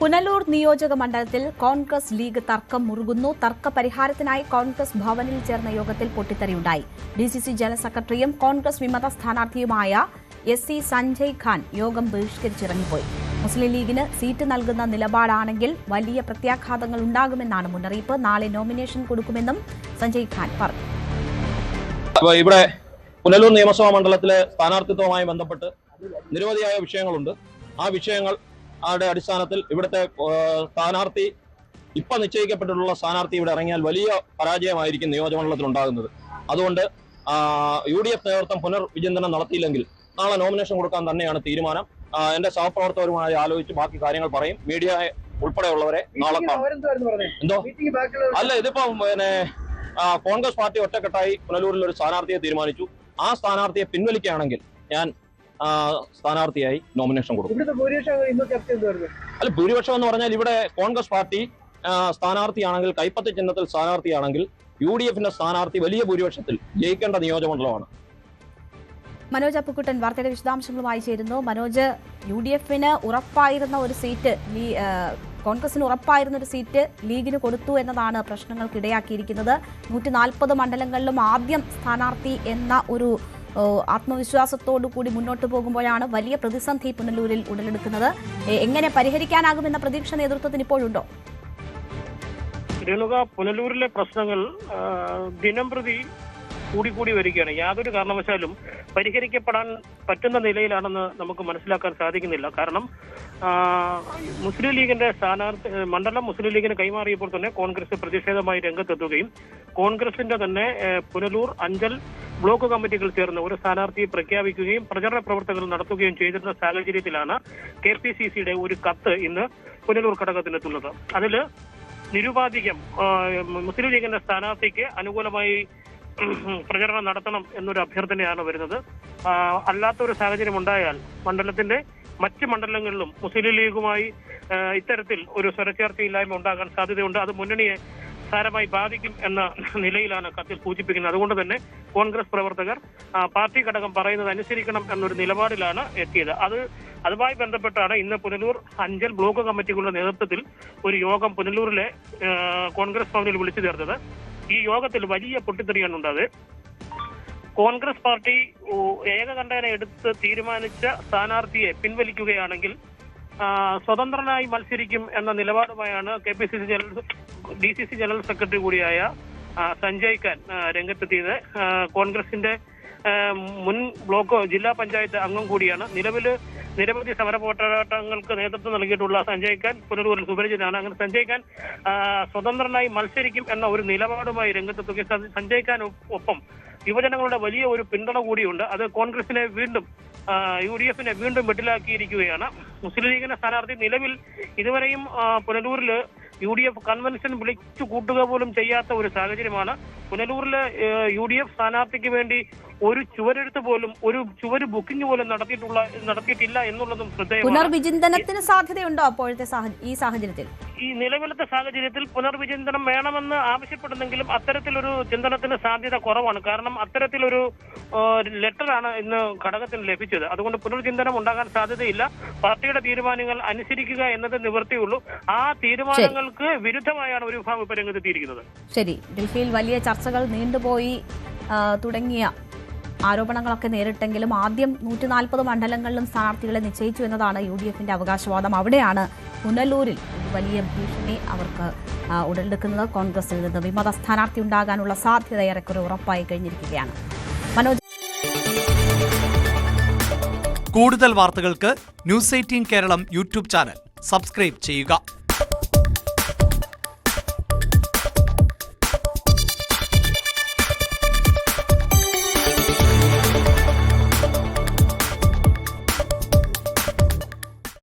പുനലൂർ നിയോജക മണ്ഡലത്തിൽ കോൺഗ്രസ് ലീഗ് തർക്കം മുറുകുന്നു. തർക്ക പരിഹാരത്തിനായി കോൺഗ്രസ് ഭവനിൽ ചേർന്ന യോഗത്തിൽ പൊട്ടിത്തെറിയുണ്ടായി. ഡിസിസി ജനറൽ സെക്രട്ടറിയും കോൺഗ്രസ് വിമത സ്ഥാനാർത്ഥിയുമായ SC സഞ്ജയ് ഖാൻ യോഗം ബഹിഷ്കരിച്ചിറങ്ങിപ്പോയി. മുസ്ലിം ലീഗിന് സീറ്റ് നൽകുന്ന നിലപാടാണെങ്കിൽ വലിയ പ്രത്യാഘാതങ്ങൾ ഉണ്ടാകുമെന്നാണ് മുന്നറിയിപ്പ്. നാളെ നോമിനേഷൻ കൊടുക്കുമെന്നും സഞ്ജയ് ഖാൻ പറഞ്ഞു. ഇവിടെ പുനലൂർ നിയമസഭാ മണ്ഡലത്തിലെ സ്ഥാനാർത്ഥിത്വവുമായി ബന്ധപ്പെട്ട് നിരവധിയായ വിഷയങ്ങളുണ്ട്. ആ വിഷയങ്ങളുടെ അടിസ്ഥാനത്തിൽ ഇവിടുത്തെ സ്ഥാനാർത്ഥി ഇപ്പൊ നിശ്ചയിക്കപ്പെട്ടിട്ടുള്ള സ്ഥാനാർത്ഥി ഇവിടെ ഇറങ്ങിയാൽ വലിയ പരാജയമായിരിക്കും നിയോജകമണ്ഡലത്തിൽ ഉണ്ടാകുന്നത്. അതുകൊണ്ട് UDF നേതൃത്വം പുനർവിചിന്തനം നടത്തിയില്ലെങ്കിൽ നാളെ നോമിനേഷൻ കൊടുക്കാൻ തന്നെയാണ് തീരുമാനം. എന്റെ സഹപ്രവർത്തകരുമായി ആലോചിച്ച് ബാക്കി കാര്യങ്ങൾ പറയും. മീഡിയ ഉൾപ്പെടെയുള്ളവരെ നാളെ എന്തോ അല്ല, ഇതിപ്പോ കോൺഗ്രസ് പാർട്ടി ഒറ്റക്കെട്ടായി പുനലൂരിൽ ഒരു സ്ഥാനാർത്ഥിയെ തീരുമാനിച്ചു. ആ സ്ഥാനാർത്ഥിയെ പിൻവലിക്കുകയാണെങ്കിൽ ഞാൻ സ്ഥാനാർത്ഥിയായി നോമിനേഷൻ കൊടുക്കും. അല്ല, ഭൂരിപക്ഷം എന്ന് പറഞ്ഞാൽ ഇവിടെ കോൺഗ്രസ് പാർട്ടി സ്ഥാനാർത്ഥിയാണെങ്കിൽ, കൈപ്പത്തി ചിഹ്നത്തിൽ സ്ഥാനാർത്ഥിയാണെങ്കിൽ UDFന്റെ സ്ഥാനാർത്ഥി വലിയ ഭൂരിപക്ഷത്തിൽ ജയിക്കേണ്ട നിയോജകമണ്ഡലമാണ്. മനോജ് അപ്പുക്കുട്ടൻ വാർത്തയുടെ വിശദാംശങ്ങളുമായി ചേരുന്നു. മനോജ്, UDFന് ഉറപ്പായിരുന്ന ഒരു സീറ്റ്, കോൺഗ്രസിന് ഉറപ്പായിരുന്ന ഒരു സീറ്റ് ലീഗിന് കൊടുത്തു എന്നതാണ് പ്രശ്നങ്ങൾക്കിടയാക്കിയിരിക്കുന്നത്. 140 മണ്ഡലങ്ങളിലും ആദ്യം സ്ഥാനാർത്ഥി എന്ന ഒരു ആത്മവിശ്വാസത്തോടു കൂടി മുന്നോട്ട് പോകുമ്പോഴാണ് വലിയ പ്രതിസന്ധി പുനലൂരിൽ ഉടലെടുക്കുന്നത്. എങ്ങനെ പരിഹരിക്കാനാകുമെന്ന പ്രതീക്ഷ നേതൃത്വത്തിന് ഇപ്പോഴുണ്ടോ? പുനലൂരിലെ പ്രശ്നങ്ങൾ ദിനംപ്രതി കൂടിക്കൂടി വരികയാണ്. യാതൊരു കാരണവശാലും പരിഹരിക്കപ്പെടാൻ പറ്റുന്ന നിലയിലാണെന്ന് നമുക്ക് മനസ്സിലാക്കാൻ സാധിക്കുന്നില്ല. കാരണം മുസ്ലിം ലീഗിന്റെ മണ്ഡലം മുസ്ലിം ലീഗിന് കൈമാറിയപ്പോൾ തന്നെ കോൺഗ്രസ് പ്രതിഷേധമായി രംഗത്തെത്തുകയും കോൺഗ്രസിന്റെ തന്നെ പുനലൂർ അഞ്ചൽ ബ്ലോക്ക് കമ്മിറ്റികൾ ചേർന്ന് ഒരു സ്ഥാനാർത്ഥിയെ പ്രഖ്യാപിക്കുകയും പ്രചരണ പ്രവർത്തനങ്ങൾ നടത്തുകയും ചെയ്തിരുന്ന സാഹചര്യത്തിലാണ് KPCCയുടെ ഒരു കത്ത് ഇന്ന് പുനലൂർ ഘടകത്തിനെത്തുന്നത്. അതിൽ നിരുപാധികം മുസ്ലിം ലീഗിന്റെ സ്ഥാനാർത്ഥിക്ക് അനുകൂലമായി പ്രചരണം നടത്തണം എന്നൊരു അഭ്യർത്ഥനയാണ് വരുന്നത്. അല്ലാത്തൊരു സാഹചര്യം ഉണ്ടായാൽ മണ്ഡലത്തിന്റെ മറ്റ് മണ്ഡലങ്ങളിലും മുസ്ലിം ലീഗുമായി ഇത്തരത്തിൽ ഒരു സ്വരച്ചേർച്ചയില്ലായ്മ ഉണ്ടാകാൻ സാധ്യതയുണ്ട്. അത് മുന്നണിയെ സാരമായി ബാധിക്കും എന്ന നിലയിലാണ് കത്തിൽ സൂചിപ്പിക്കുന്നത്. അതുകൊണ്ട് തന്നെ കോൺഗ്രസ് പ്രവർത്തകർ പാർട്ടി ഘടകം പറയുന്നത് അനുസരിക്കണം എന്നൊരു നിലപാടിലാണ് എത്തിയത്. അതുമായി ബന്ധപ്പെട്ടാണ് ഇന്ന് പുനലൂർ അഞ്ചൽ ബ്ലോക്ക് കമ്മിറ്റികളുടെ നേതൃത്വത്തിൽ ഒരു യോഗം പുനലൂരിലെ കോൺഗ്രസ് ഭവനിൽ വിളിച്ചു ചേർത്തത്. ഈ യോഗത്തിൽ വലിയ പൊട്ടിത്തെറിയാണ് ഉണ്ടായത്. കോൺഗ്രസ് പാർട്ടി ഏകകണ്ഠേന എടുത്ത് തീരുമാനിച്ച സ്ഥാനാർത്ഥിയെ പിൻവലിക്കുകയാണെങ്കിൽ സ്വതന്ത്രനായി മത്സരിക്കും എന്ന നിലപാടുമായാണ് DCC ജനറൽ സെക്രട്ടറി കൂടിയായ സഞ്ജയ് ഖാൻ രംഗത്തെത്തിയത്. കോൺഗ്രസിന്റെ മുൻ ബ്ലോക്ക് ജില്ലാ പഞ്ചായത്ത് അംഗം കൂടിയാണ്. നിരവധി സമര പോരാട്ടങ്ങൾക്ക് നേതൃത്വം നൽകിയിട്ടുള്ള സഞ്ജയ് ഖാൻ പുനലൂരിൽ സുപരിചിതനാണ്. അങ്ങനെ സഞ്ജയ് ഖാൻ സ്വതന്ത്രനായി മത്സരിക്കും എന്ന ഒരു നിലപാടുമായി രംഗത്തെത്തുകയും സഞ്ജയ് ഖാൻ ഒപ്പം യുവജനങ്ങളുടെ വലിയ ഒരു പിന്തുണ കൂടിയുണ്ട്. അത് കോൺഗ്രസിനെ വീണ്ടും UDFനെ വീണ്ടും വെട്ടിലാക്കിയിരിക്കുകയാണ്. മുസ്ലിം ലീഗിന്റെ സ്ഥാനാർത്ഥി നിലവിൽ ഇതുവരെയും പുനലൂരിൽ UDF കൺവെൻഷൻ വിളിച്ചു കൂട്ടുക പോലും ചെയ്യാത്ത ഒരു സാഹചര്യമാണ്. പുനലൂരിലെ UDF സ്ഥാനാർത്ഥിക്ക് വേണ്ടി ഒരു ചുവരെഴുത്ത് പോലും, ഒരു ചുവര് ബുക്കിംഗ് പോലും നടത്തിയിട്ടില്ല എന്നുള്ളതും ശ്രദ്ധേയമാണ്. പുനർവിചിന്തനത്തിന് സാധ്യതയുണ്ടോ അപ്പോഴത്തെ ഈ സാഹചര്യത്തിൽ? ഈ നിലവിലത്തെ സാഹചര്യത്തിൽ പുനർവിചിന്തനം വേണമെന്ന് ആവശ്യപ്പെടുന്നെങ്കിലും അത്തരത്തിലൊരു ചിന്തനത്തിന് സാധ്യത കുറവാണ്. കാരണം അത്തരത്തിലൊരു ലെറ്ററാണ് ഇന്ന് ഘടകത്തിന് ലഭിച്ചത്. അതുകൊണ്ട് പുനർചിന്തനം ഉണ്ടാകാൻ സാധ്യതയില്ല. പാർട്ടിയുടെ തീരുമാനങ്ങൾ അനുസരിക്കുക എന്നത് നിവൃത്തിയുള്ളൂ. ആ തീരുമാനങ്ങൾക്ക് വിരുദ്ധമായാണ് ഒരു വിഭാഗം ഇപ്പൊ രംഗത്തെത്തിയിരിക്കുന്നത്. ശരി, ഡൽഹിയിൽ വലിയ ചർച്ചകൾ നീണ്ടുപോയി തുടങ്ങിയ ആരോപണങ്ങളൊക്കെ നേരിട്ടെങ്കിലും ആദ്യം 140 മണ്ഡലങ്ങളിലും സ്ഥാനാർത്ഥികളെ നിശ്ചയിച്ചു എന്നതാണ് UDFന്റെ അവകാശവാദം. അവിടെയാണ് പുനലൂരിൽ വലിയ ഭീഷണി അവർക്ക് ഉടലെടുക്കുന്നത്. കോൺഗ്രസിൽ നിന്ന് വിമത സ്ഥാനാർത്ഥി ഉണ്ടാകാനുള്ള സാധ്യത ഏറെക്കുറെ ഉറപ്പായി കഴിഞ്ഞിരിക്കുകയാണ്. മനോജ്, കൂടുതൽ വാർത്തകൾക്ക് News 18 Keralam YouTube channel subscribe ചെയ്യുക.